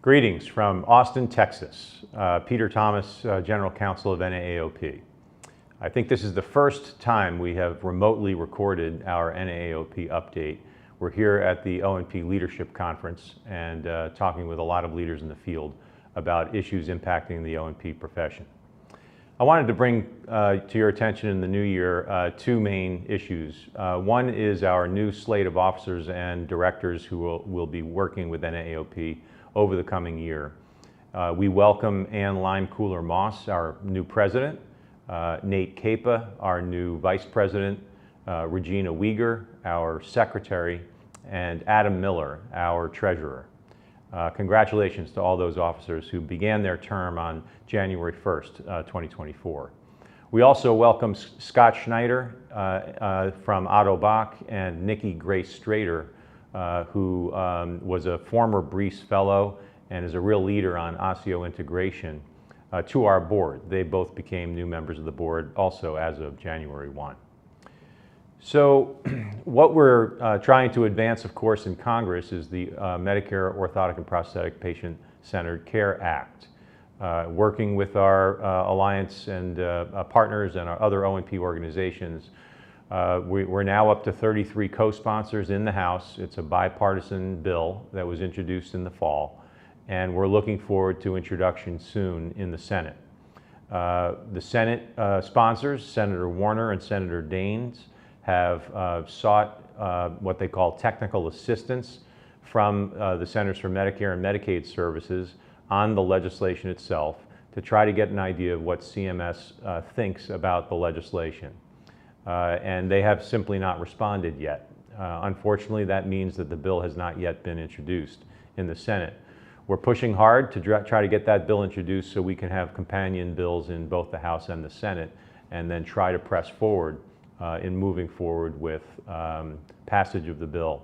Greetings from Austin, Texas. Peter Thomas, General Counsel of NAAOP. I think this is the first time we have remotely recorded our NAAOP update. We're here at the O&P Leadership Conference and talking with a lot of leaders in the field about issues impacting the O&P profession. I wanted to bring to your attention in the new year two main issues. One is our new slate of officers and directors who will be working with NAAOP over the coming year. We welcome Leimkuehler Moss, our new president, Nate Kapa, our new vice president, Regina Weger, our secretary, and Adam Miller, our treasurer. Congratulations to all those officers who began their term on January 1st, 2024. We also welcome Scott Schneider from Otto, Bock, and Nikki Grace-Strader, who was a former Breece Fellow and is a real leader on osseointegration, to our board. They both became new members of the board also as of January 1. So what we're trying to advance, of course, in Congress is the Medicare Orthotic and Prosthetic Patient-Centered Care Act. Working with our alliance and partners and our other O&P organizations, we're now up to 33 co-sponsors in the House. It's a bipartisan bill that was introduced in the fall, and we're looking forward to introduction soon in the Senate. The Senate sponsors, Senator Warner and Senator Daines, have sought what they call technical assistance from the Centers for Medicare and Medicaid Services on the legislation itself to try to get an idea of what CMS thinks about the legislation. And they have simply not responded yet. Unfortunately, that means that the bill has not yet been introduced in the Senate. We're pushing hard to try to get that bill introduced so we can have companion bills in both the House and the Senate, and then try to press forward in moving forward with passage of the bill.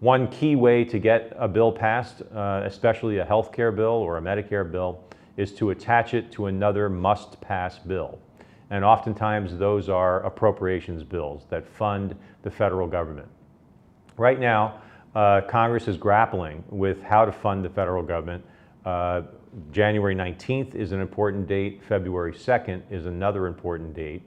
One key way to get a bill passed, especially a health care bill or a Medicare bill, is to attach it to another must-pass bill. And oftentimes those are appropriations bills that fund the federal government. Right now, Congress is grappling with how to fund the federal government. January 19th is an important date. February 2nd is another important date.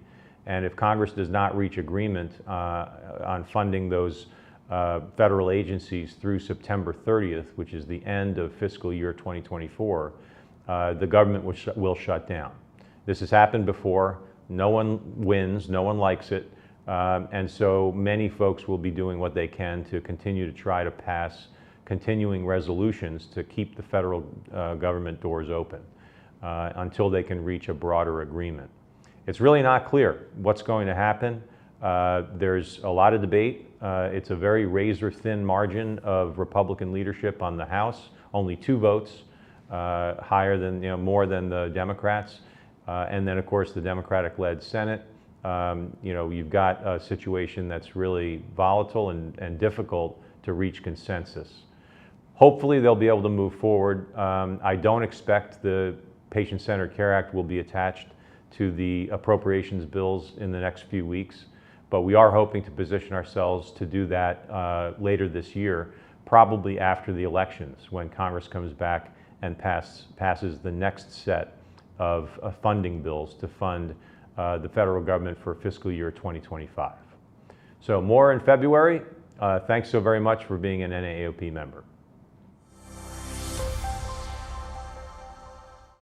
And if Congress does not reach agreement on funding those federal agencies through September 30th, which is the end of fiscal year 2024, the government will shut down. This has happened before. No one wins, no one likes it, and so many folks will be doing what they can to continue to try to pass continuing resolutions to keep the federal government doors open until they can reach a broader agreement. It's really not clear what's going to happen. There's a lot of debate. It's a very razor-thin margin of Republican leadership on the House, only 2 votes, higher than, more than the Democrats. And then, of course, the Democratic-led Senate. You've got a situation that's really volatile and difficult to reach consensus. Hopefully, they'll be able to move forward. I don't expect the Patient-Centered Care Act will be attached to the appropriations bills in the next few weeks, but we are hoping to position ourselves to do that later this year, probably after the elections, when Congress comes back and passes the next set of funding bills to fund the federal government for fiscal year 2025. So more in February. Thanks so very much for being an NAAOP member.